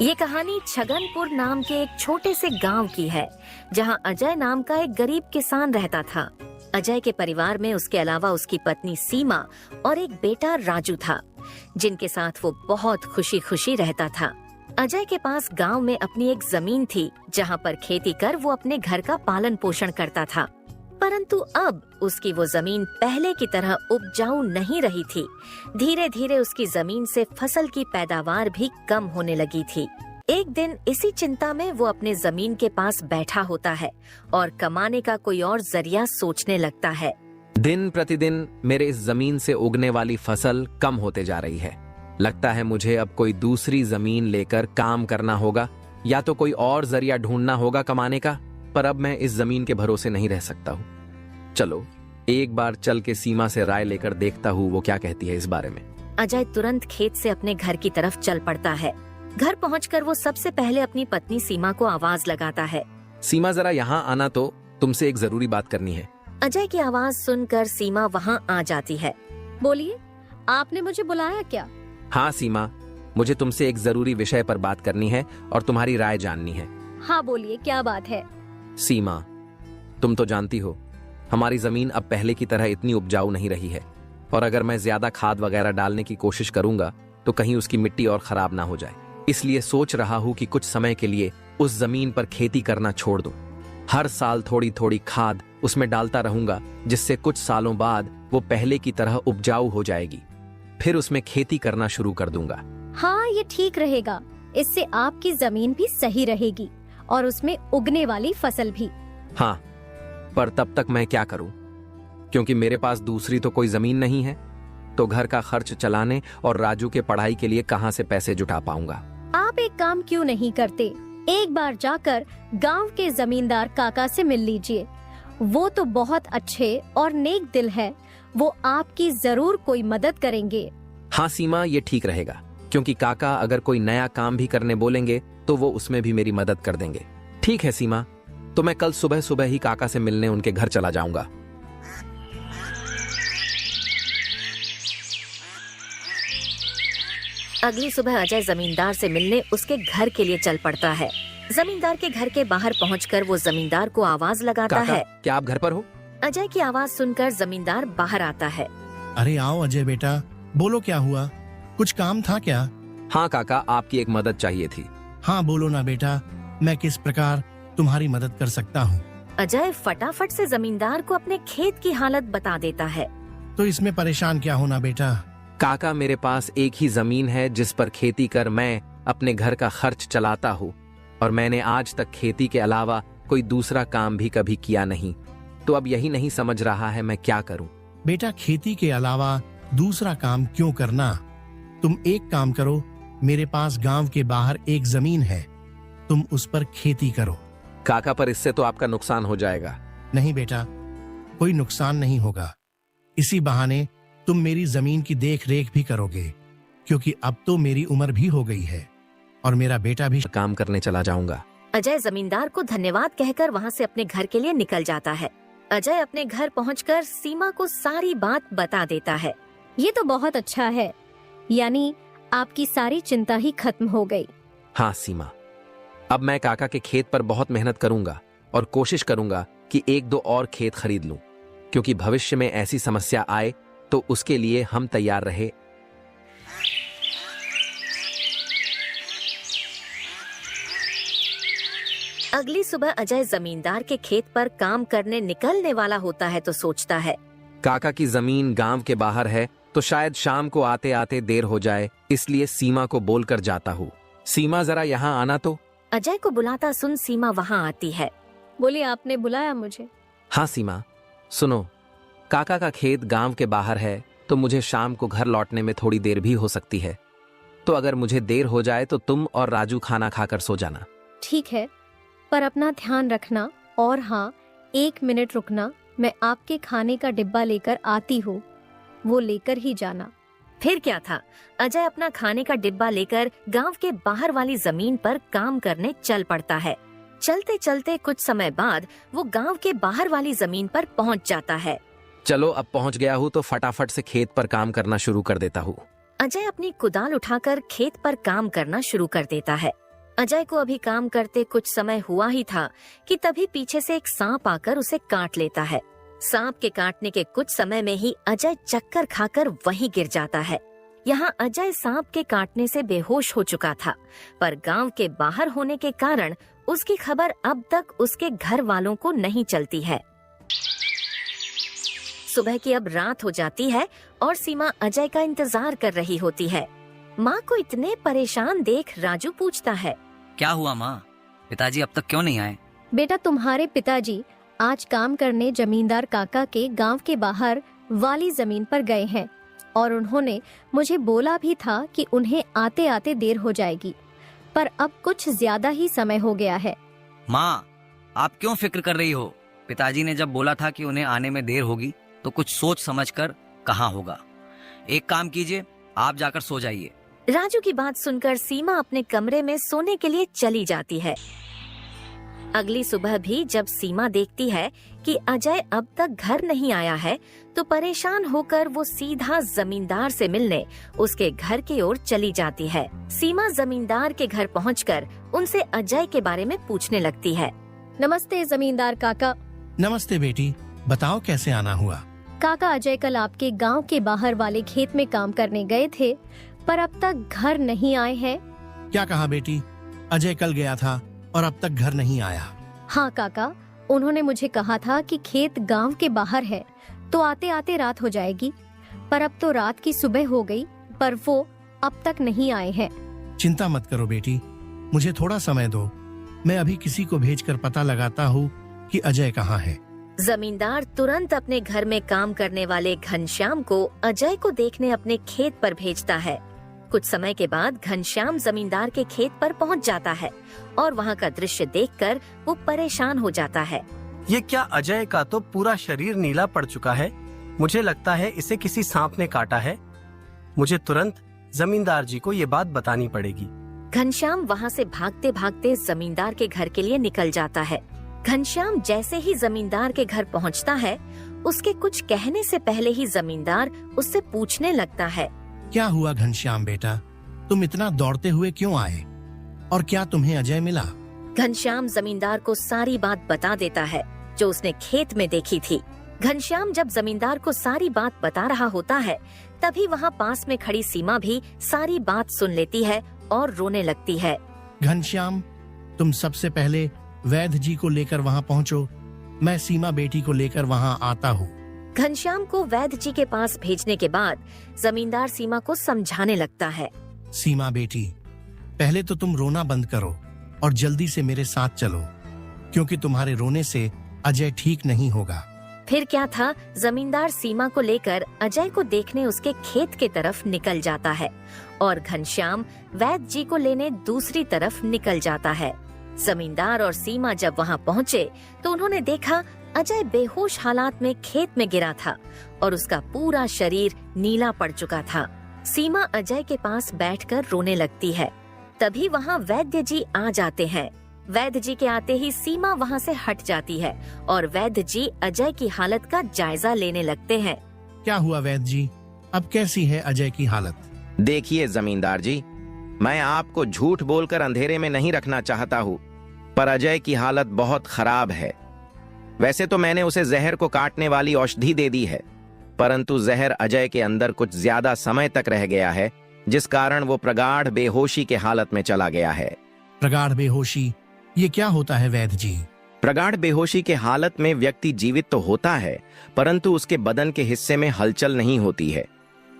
ये कहानी छगनपुर नाम के एक छोटे से गांव की है, जहां अजय नाम का एक गरीब किसान रहता था। अजय के परिवार में उसके अलावा उसकी पत्नी सीमा और एक बेटा राजू था, जिनके साथ वो बहुत खुशी खुशी रहता था। अजय के पास गांव में अपनी एक जमीन थी, जहां पर खेती कर वो अपने घर का पालन पोषण करता था। परंतु अब उसकी वो जमीन पहले की तरह उपजाऊ नहीं रही थी। धीरे धीरे उसकी जमीन से फसल की पैदावार भी कम होने लगी थी। एक दिन इसी चिंता में वो अपने जमीन के पास बैठा होता है और कमाने का कोई और जरिया सोचने लगता है। दिन प्रतिदिन मेरे इस जमीन से उगने वाली फसल कम होते जा रही है। लगता है मुझे अब कोई दूसरी जमीन लेकर काम करना होगा, या तो कोई और जरिया ढूंढना होगा कमाने का। पर अब मैं इस जमीन के भरोसे नहीं रह सकता हूँ। चलो एक बार चल के सीमा से राय लेकर देखता हूँ वो क्या कहती है इस बारे में। अजय तुरंत खेत से अपने घर की तरफ चल पड़ता है। घर पहुंचकर वो सबसे पहले अपनी पत्नी सीमा को आवाज लगाता है। सीमा जरा यहाँ आना, तो तुमसे एक जरूरी बात करनी है। अजय की आवाज सुनकर सीमा वहाँ आ जाती है। बोलिए, आपने मुझे बुलाया क्या? हाँ सीमा, मुझे तुमसे एक जरूरी विषय पर बात करनी है और तुम्हारी राय जाननी है। हाँ बोलिए, क्या बात है? सीमा, तुम तो जानती हो हमारी जमीन अब पहले की तरह इतनी उपजाऊ नहीं रही है, और अगर मैं ज्यादा खाद वगैरह डालने की कोशिश करूंगा तो कहीं उसकी मिट्टी और खराब ना हो जाए। इसलिए सोच रहा हूँ कि कुछ समय के लिए उस जमीन पर खेती करना छोड़ दूं। हर साल थोड़ी थोड़ी खाद उसमें डालता रहूंगा, जिससे कुछ सालों बाद वो पहले की तरह उपजाऊ हो जाएगी। फिर उसमें खेती करना शुरू कर दूंगा। हाँ, ये ठीक रहेगा। इससे आपकी जमीन भी सही रहेगी और उसमें उगने वाली फसल भी। हाँ, पर तब तक मैं क्या करूं? क्योंकि मेरे पास दूसरी तो कोई जमीन नहीं है, तो घर का खर्च चलाने और राजू के पढ़ाई के लिए कहां से पैसे जुटा पाऊंगा। आप एक काम क्यों नहीं करते, एक बार जाकर गांव के जमींदार काका से मिल लीजिए। वो तो बहुत अच्छे और नेक दिल है, वो आपकी जरूर कोई मदद करेंगे। हाँ सीमा, ये ठीक रहेगा, क्योंकि काका अगर कोई नया काम भी करने बोलेंगे तो वो उसमें भी मेरी मदद कर देंगे। ठीक है सीमा, तो मैं कल सुबह सुबह ही काका से मिलने उनके घर चला जाऊंगा। अगली सुबह अजय जमींदार से मिलने उसके घर के लिए चल पड़ता है। जमींदार के घर के बाहर पहुंचकर वो जमींदार को आवाज लगाता काका, है। क्या आप घर पर हो? अजय की आवाज सुनकर जमींदार बाहर आता है। अरे आओ अजय बेटा, बोलो क्या हुआ, कुछ काम था क्या? हाँ काका, आपकी एक मदद चाहिए थी। हाँ बोलो ना बेटा, मैं किस प्रकार तुम्हारी मदद कर सकता हूँ? अजय फटाफट से जमींदार को अपने खेत की हालत बता देता है। तो इसमें परेशान क्या होना बेटा? काका, मेरे पास एक ही जमीन है जिस पर खेती कर मैं अपने घर का खर्च चलाता हूँ, और मैंने आज तक खेती के अलावा कोई दूसरा काम भी कभी किया नहीं। तो अब यही नहीं समझ रहा है मैं क्या करूँ। बेटा, खेती के अलावा दूसरा काम क्यों करना? तुम एक काम करो, मेरे पास गांव के बाहर एक जमीन है, तुम उस पर खेती करो। काका, पर इससे तो आपका नुकसान हो जाएगा। नहीं बेटा, कोई नुकसान नहीं होगा। इसी बहाने तुम मेरी जमीन की देख रेख भी करोगे, क्योंकि अब तो मेरी उम्र भी हो गई है और मेरा बेटा भी। काम करने चला जाऊंगा। अजय जमींदार को धन्यवाद कहकर वहाँ से अपने घर के लिए निकल जाता है। अजय अपने घर पहुंचकर सीमा को सारी बात बता देता है। ये तो बहुत अच्छा है, यानी आपकी सारी चिंता ही खत्म हो गई। हाँ सीमा, अब मैं काका के खेत पर बहुत मेहनत करूंगा और कोशिश करूंगा कि एक दो और खेत खरीद लूं, क्योंकि भविष्य में ऐसी समस्या आए तो उसके लिए हम तैयार रहे। अगली सुबह अजय जमींदार के खेत पर काम करने निकलने वाला होता है तो सोचता है, काका की जमीन गांव के बाहर है, तो शायद शाम को आते आते देर हो जाए, इसलिए सीमा को बोलकर जाता हूँ। सीमा, जरा यहाँ आना तो। अजय को बुलाता सुन सीमा वहाँ आती है। बोलिए, आपने बुलाया मुझे? हाँ सीमा, सुनो, काका का खेत गांव के बाहर है, तो मुझे शाम को घर लौटने में थोड़ी देर भी हो सकती है। तो अगर मुझे देर हो जाए तो तुम और राजू खाना खाकर सो जाना। ठीक है, पर अपना ध्यान रखना। और हाँ, 1 मिनट रुकना, मैं आपके खाने का डिब्बा लेकर आती हूँ, वो लेकर ही जाना। फिर क्या था, अजय अपना खाने का डिब्बा लेकर गांव के बाहर वाली जमीन पर काम करने चल पड़ता है। चलते चलते कुछ समय बाद वो गांव के बाहर वाली जमीन पर पहुंच जाता है। चलो, अब पहुंच गया हूँ तो फटाफट से खेत पर काम करना शुरू कर देता हूँ। अजय अपनी कुदाल उठाकर खेत पर काम करना शुरू कर देता है। अजय को अभी काम करते कुछ समय हुआ ही था कि तभी पीछे से एक सांप आकर उसे काट लेता है। सांप के काटने के कुछ समय में ही अजय चक्कर खाकर वहीं गिर जाता है। यहाँ अजय सांप के काटने से बेहोश हो चुका था, पर गांव के बाहर होने के कारण उसकी खबर अब तक उसके घर वालों को नहीं चलती है। सुबह की अब रात हो जाती है और सीमा अजय का इंतजार कर रही होती है। माँ को इतने परेशान देख राजू पूछता है, क्या हुआ माँ? पिताजी अब तक क्यों नहीं आए? बेटा, तुम्हारे पिताजी आज काम करने जमींदार काका के गांव के बाहर वाली जमीन पर गए हैं और उन्होंने मुझे बोला भी था कि उन्हें आते आते देर हो जाएगी, पर अब कुछ ज्यादा ही समय हो गया है। माँ, आप क्यों फिक्र कर रही हो? पिताजी ने जब बोला था कि उन्हें आने में देर होगी तो कुछ सोच समझकर कहा होगा। एक काम कीजिए, आप जाकर सो जाइए। राजू की बात सुनकर सीमा अपने कमरे में सोने के लिए चली जाती है। अगली सुबह भी जब सीमा देखती है कि अजय अब तक घर नहीं आया है, तो परेशान होकर वो सीधा जमींदार से मिलने उसके घर की ओर चली जाती है। सीमा जमींदार के घर पहुंचकर उनसे अजय के बारे में पूछने लगती है। नमस्ते जमींदार काका। नमस्ते बेटी, बताओ कैसे आना हुआ? काका, अजय कल आपके गांव के बाहर वाले खेत में काम करने गए थे, पर अब तक घर नहीं आए हैं। क्या कहा बेटी? अजय कल गया था और अब तक घर नहीं आया? हाँ काका, उन्होंने मुझे कहा था कि खेत गांव के बाहर है तो आते आते रात हो जाएगी, पर अब तो रात की सुबह हो गई, पर वो अब तक नहीं आए हैं। चिंता मत करो बेटी, मुझे थोड़ा समय दो। मैं अभी किसी को भेजकर पता लगाता हूँ कि अजय कहाँ है। जमींदार तुरंत अपने घर में काम करने वाले घनश्याम को अजय को देखने अपने खेत पर भेजता है। कुछ समय के बाद घनश्याम जमींदार के खेत पर पहुंच जाता है और वहां का दृश्य देखकर वो परेशान हो जाता है। ये क्या, अजय का तो पूरा शरीर नीला पड़ चुका है। मुझे लगता है इसे किसी सांप ने काटा है। मुझे तुरंत जमींदार जी को ये बात बतानी पड़ेगी। घनश्याम वहां से भागते भागते जमींदार के घर के लिए निकल जाता है। घनश्याम जैसे ही जमींदार के घर पहुंचता है, उसके कुछ कहने से पहले ही जमींदार उससे पूछने लगता है। क्या हुआ घनश्याम बेटा, तुम इतना दौड़ते हुए क्यों आए और क्या तुम्हें अजय मिला? घनश्याम जमींदार को सारी बात बता देता है जो उसने खेत में देखी थी। घनश्याम जब जमींदार को सारी बात बता रहा होता है, तभी वहाँ पास में खड़ी सीमा भी सारी बात सुन लेती है और रोने लगती है। घनश्याम, तुम सबसे पहले वैद्य जी को लेकर वहाँ पहुँचो। मैं सीमा बेटी को लेकर वहाँ आता हूँ। घनश्याम को वैद्य जी के पास भेजने के बाद जमींदार सीमा को समझाने लगता है। सीमा बेटी, पहले तो तुम रोना बंद करो और जल्दी से मेरे साथ चलो, क्योंकि तुम्हारे रोने से अजय ठीक नहीं होगा। फिर क्या था, जमींदार सीमा को लेकर अजय को देखने उसके खेत के तरफ निकल जाता है और घनश्याम वैद्य जी को लेने दूसरी तरफ निकल जाता है। जमींदार और सीमा जब वहां पहुंचे तो उन्होंने देखा अजय बेहोश हालात में खेत में गिरा था और उसका पूरा शरीर नीला पड़ चुका था। सीमा अजय के पास बैठकर रोने लगती है। तभी वहां वैद्य जी आ जाते हैं। वैद्य जी के आते ही सीमा वहां से हट जाती है और वैद्य जी अजय की हालत का जायजा लेने लगते हैं। क्या हुआ वैद्य जी, अब कैसी है अजय की हालत? देखिए जमींदार जी, मैं आपको झूठ बोलकर अंधेरे में नहीं रखना चाहता हूँ, पर अजय की हालत बहुत खराब है। वैसे तो मैंने उसे जहर को काटने वाली औषधि दे दी है, परंतु जहर अजय के अंदर कुछ ज्यादा समय तक रह गया है, जिस कारण वो प्रगाढ़ बेहोशी के हालत में चला गया है। प्रगाढ़ बेहोशी, ये क्या होता है वैद्य जी? प्रगाढ़ बेहोशी के हालत में व्यक्ति जीवित तो होता है, परंतु उसके बदन के हिस्से में हलचल नहीं होती है,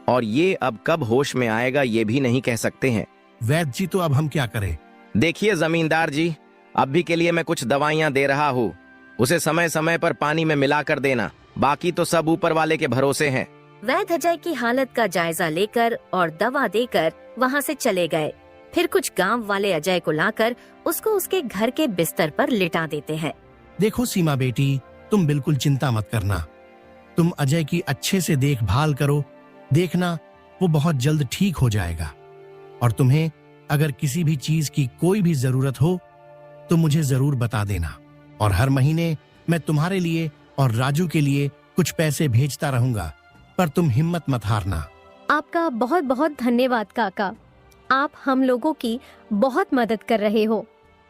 और ये अब कब होश में आएगा ये भी नहीं कह सकते हैं। वैद्य जी, तो अब हम क्या करें? देखिए जमींदार जी, अभी के लिए मैं कुछ दवाइयां दे रहा हूँ, उसे समय समय पर पानी में मिलाकर देना, बाकी तो सब ऊपर वाले के भरोसे हैं। वैद्य अजय की हालत का जायजा लेकर और दवा देकर वहां से चले गए। फिर कुछ गांव वाले अजय को लाकर उसको उसके घर के बिस्तर पर लिटा देते हैं। देखो सीमा बेटी, तुम बिल्कुल चिंता मत करना। तुम अजय की अच्छे से देखभाल करो, देखना वो बहुत जल्द ठीक हो जाएगा। और तुम्हें अगर किसी भी चीज की कोई भी जरूरत हो तो मुझे जरूर बता देना, और हर महीने मैं तुम्हारे लिए और राजू के लिए कुछ पैसे भेजता रहूंगा, पर तुम हिम्मत मत हारना। आपका बहुत बहुत धन्यवाद काका। आप हम लोगों की बहुत मदद कर रहे हो।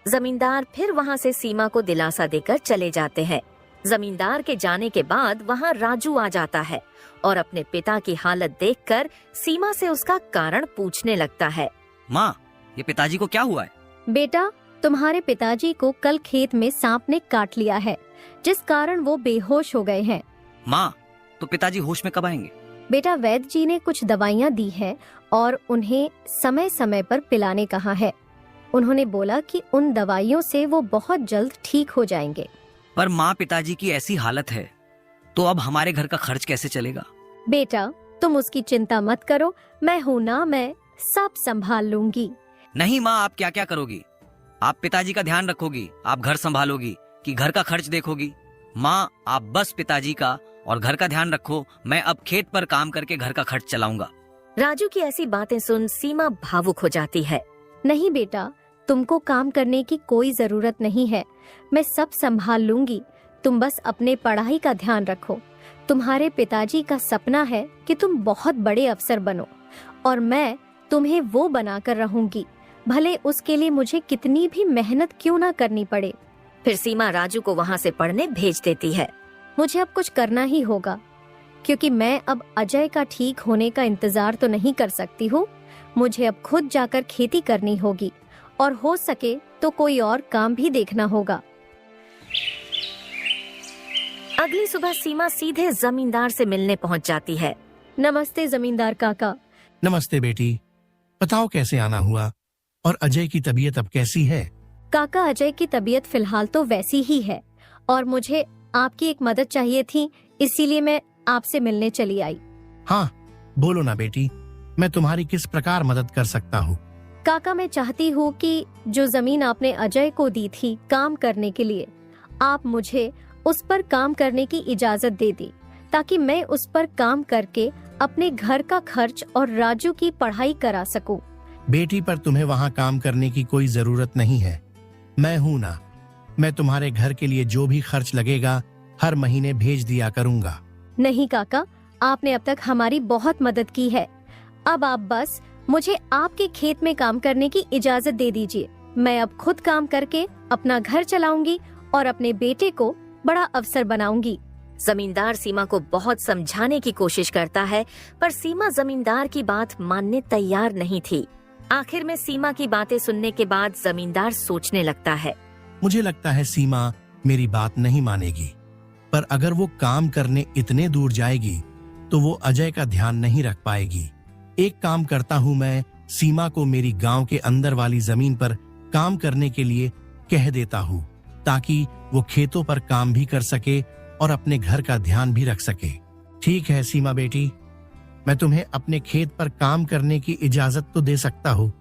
जमींदार फिर वहाँ से सीमा को दिलासा देकर चले जाते हैं। जमींदार के जाने के बाद वहाँ राजू आ जाता है और अपने पिता की हालत देखकर सीमा से उसका कारण पूछने लगता है। माँ, ये पिताजी को क्या हुआ है? बेटा, तुम्हारे पिताजी को कल खेत में सांप ने काट लिया है, जिस कारण वो बेहोश हो गए हैं। माँ, तो पिताजी होश में कब आएंगे? बेटा, वैद्य जी ने कुछ दवाइयाँ दी है और उन्हें समय समय पर पिलाने कहा है। उन्होंने बोला कि उन दवाइयों से वो बहुत जल्द ठीक हो जाएंगे। पर माँ, पिताजी की ऐसी हालत है तो अब हमारे घर का खर्च कैसे चलेगा? बेटा, तुम उसकी चिंता मत करो, मैं हूँ ना, मैं सब संभाल लूंगी। नहीं माँ, आप क्या क्या करोगी? आप पिताजी का ध्यान रखोगी, आप घर संभालोगी कि घर का खर्च देखोगी? माँ, आप बस पिताजी का और घर का ध्यान रखो, मैं अब खेत पर काम करके घर का खर्च चलाऊंगा। राजू की ऐसी बातें सुन सीमा भावुक हो जाती है। नहीं बेटा, तुमको काम करने की कोई जरूरत नहीं है, मैं सब संभाल लूंगी। तुम बस अपने पढ़ाई का ध्यान रखो। तुम्हारे पिताजी का सपना है कि तुम बहुत बड़े अफसर बनो और मैं तुम्हें वो बनाकर रहूंगी, भले उसके लिए मुझे कितनी भी मेहनत क्यों ना करनी पड़े। फिर सीमा राजू को वहाँ से पढ़ने भेज देती है। मुझे अब कुछ करना ही होगा, क्योंकि मैं अब अजय का ठीक होने का इंतजार तो नहीं कर सकती हूँ। मुझे अब खुद जाकर खेती करनी होगी और हो सके तो कोई और काम भी देखना होगा। अगली सुबह सीमा सीधे जमींदार से मिलने पहुँच जाती है। नमस्ते जमींदार काका। नमस्ते बेटी, बताओ कैसे आना हुआ और अजय की तबीयत अब कैसी है? काका, अजय की तबीयत फिलहाल तो वैसी ही है और मुझे आपकी एक मदद चाहिए थी, इसीलिए मैं आपसे मिलने चली आई। हाँ, बोलो ना बेटी, मैं तुम्हारी किस प्रकार मदद कर सकता हूँ? काका, मैं चाहती हूँ कि जो जमीन आपने अजय को दी थी काम करने के लिए, आप मुझे उस पर काम करने की इजाजत दे दी, ताकि मैं उस पर काम करके अपने घर का खर्च और राजू की पढ़ाई करा सकूं। बेटी, पर तुम्हें वहाँ काम करने की कोई जरूरत नहीं है। मैं हूँ ना, मैं तुम्हारे घर के लिए जो भी खर्च लगेगा हर महीने भेज दिया करूँगा। नहीं काका, आपने अब तक हमारी बहुत मदद की है। अब आप बस मुझे आपके खेत में काम करने की इजाजत दे दीजिए। मैं अब खुद काम करके अपना घर चलाऊंगी और अपने बेटे को बड़ा अफसर बनाऊंगी। जमींदार सीमा को बहुत समझाने की कोशिश करता है, पर सीमा जमींदार की बात मानने तैयार नहीं थी। आखिर में सीमा की बातें सुनने के बाद जमींदार सोचने लगता है। मुझे लगता है सीमा मेरी बात नहीं मानेगी, पर अगर वो काम करने इतने दूर जाएगी तो वो अजय का ध्यान नहीं रख पाएगी। एक काम करता हूँ, मैं सीमा को मेरी गांव के अंदर वाली जमीन पर काम करने के लिए कह देता हूँ, ताकि वो खेतों पर काम भी कर सके और अपने घर का ध्यान भी रख सके। ठीक है सीमा बेटी, मैं तुम्हें अपने खेत पर काम करने की इजाजत तो दे सकता हूँ,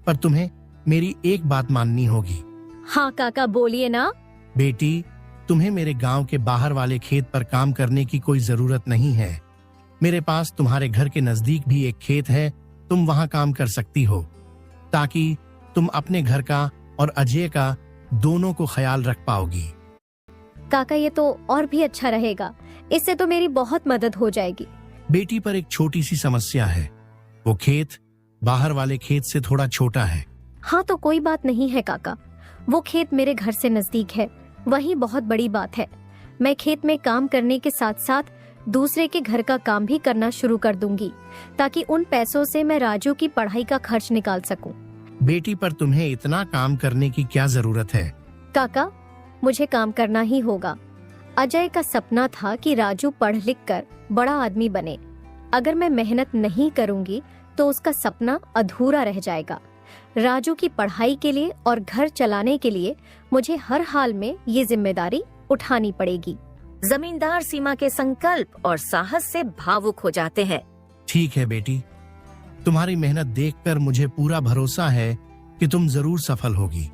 पर तुम्हें मेरी एक बात माननी होगी। हाँ काका, बोलिए ना। बेटी, तुम्हें मेरे गांव के बाहर वाले खेत पर काम करने की कोई जरूरत नहीं है। मेरे पास तुम्हारे घर के नजदीक भी एक खेत है, तुम वहां काम कर सकती हो, ताकि तुम अपने घर का और अजय का दोनों को ख्याल रख पाओगी। काका, ये तो और भी अच्छा रहेगा, इससे तो मेरी बहुत मदद हो जाएगी। बेटी, पर एक छोटी सी समस्या है, वो खेत बाहर वाले खेत से थोड़ा छोटा है। हाँ तो कोई बात नहीं है काका, वो खेत मेरे घर से नजदीक है, वही बहुत बड़ी बात है। मैं खेत में काम करने के साथ साथ दूसरे के घर का काम भी करना शुरू कर दूंगी, ताकि उन पैसों से मैं राजू की पढ़ाई का खर्च निकाल सकूं। बेटी, पर तुम्हें इतना काम करने की क्या जरूरत है? काका, मुझे काम करना ही होगा। अजय का सपना था कि राजू पढ़ लिख कर बड़ा आदमी बने। अगर मैं मेहनत नहीं करूंगी तो उसका सपना अधूरा रह जाएगा। राजू की पढ़ाई के लिए और घर चलाने के लिए मुझे हर हाल में ये जिम्मेदारी उठानी पड़ेगी। जमींदार सीमा के संकल्प और साहस से भावुक हो जाते हैं। ठीक है बेटी, तुम्हारी मेहनत देखकर मुझे पूरा भरोसा है कि तुम जरूर सफल होगी।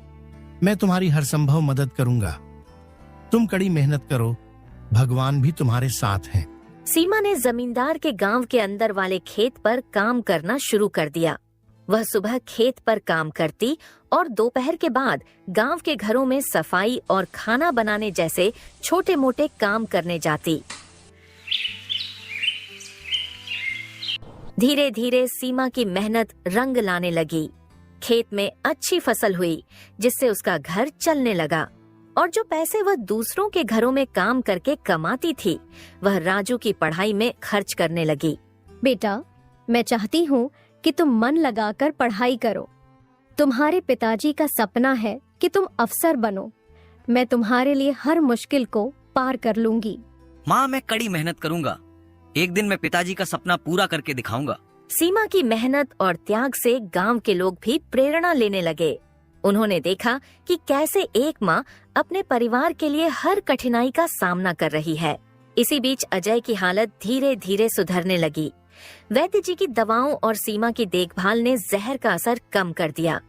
मैं तुम्हारी हर संभव मदद करूंगा। तुम कड़ी मेहनत करो, भगवान भी तुम्हारे साथ हैं। सीमा ने जमींदार के गांव के अंदर वाले खेत पर काम करना शुरू कर दिया। वह सुबह खेत पर काम करती और दोपहर के बाद गांव के घरों में सफाई और खाना बनाने जैसे छोटे मोटे काम करने जाती। धीरे धीरे सीमा की मेहनत रंग लाने लगी। खेत में अच्छी फसल हुई, जिससे उसका घर चलने लगा और जो पैसे वह दूसरों के घरों में काम करके कमाती थी, वह राजू की पढ़ाई में खर्च करने लगी। बेटा, मैं चाहती हूँ कि तुम मन लगाकर पढ़ाई करो। तुम्हारे पिताजी का सपना है कि तुम अफसर बनो। मैं तुम्हारे लिए हर मुश्किल को पार कर लूंगी। माँ, मैं कड़ी मेहनत करूंगा। एक दिन मैं पिताजी का सपना पूरा करके दिखाऊंगा। सीमा की मेहनत और त्याग से गांव के लोग भी प्रेरणा लेने लगे। उन्होंने देखा कि कैसे एक माँ अपने परिवार के लिए हर कठिनाई का सामना कर रही है। इसी बीच अजय की हालत धीरे धीरे सुधरने लगी। वैद्य जी की दवाओं और सीमा की देखभाल ने जहर का असर कम कर दिया।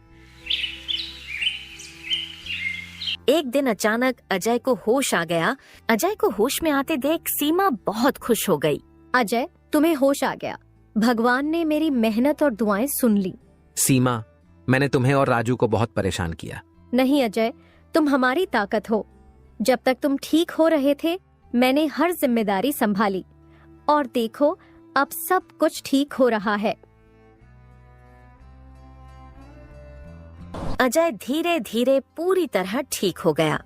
एक दिन अचानक अजय को होश आ गया। अजय को होश में आते देख सीमा बहुत खुश हो गई। अजय, तुम्हें होश आ गया। भगवान ने मेरी मेहनत और दुआएं सुन ली। सीमा, मैंने तुम्हें और राजू को बहुत परेशान किया। नहीं अजय, तुम हमारी ताकत हो। जब तक तुम ठीक हो रहे थे, मैंने हर जिम्मेदारी संभाली और देखो, अब सब कुछ ठीक हो रहा है। अजय धीरे धीरे पूरी तरह ठीक हो गया।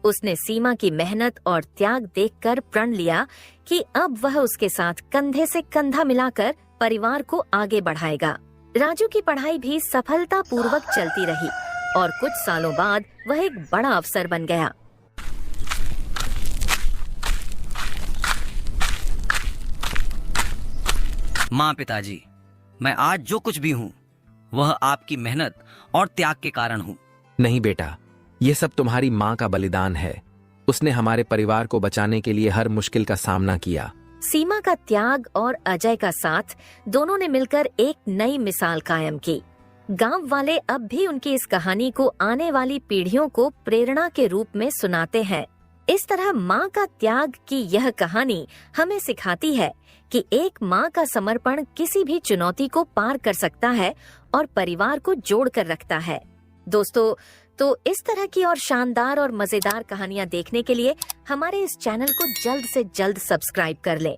उसने सीमा की मेहनत और त्याग देखकर प्रण लिया कि अब वह उसके साथ कंधे से कंधा मिलाकर परिवार को आगे बढ़ाएगा। राजू की पढ़ाई भी सफलतापूर्वक चलती रही और कुछ सालों बाद वह एक बड़ा अफसर बन गया। माँ, पिताजी, मैं आज जो कुछ भी हूँ वह आपकी मेहनत और त्याग के कारण हूँ। नहीं बेटा, ये सब तुम्हारी माँ का बलिदान है। उसने हमारे परिवार को बचाने के लिए हर मुश्किल का सामना किया। सीमा का त्याग और अजय का साथ, दोनों ने मिलकर एक नई मिसाल कायम की। गांव वाले अब भी उनकी इस कहानी को आने वाली पीढ़ियों को प्रेरणा के रूप में सुनाते हैं। इस तरह माँ का त्याग की यह कहानी हमें सिखाती है कि एक माँ का समर्पण किसी भी चुनौती को पार कर सकता है और परिवार को जोड़ कर रखता है। दोस्तों, तो इस तरह की और शानदार और मजेदार कहानियाँ देखने के लिए हमारे इस चैनल को जल्द से जल्द सब्सक्राइब कर लें।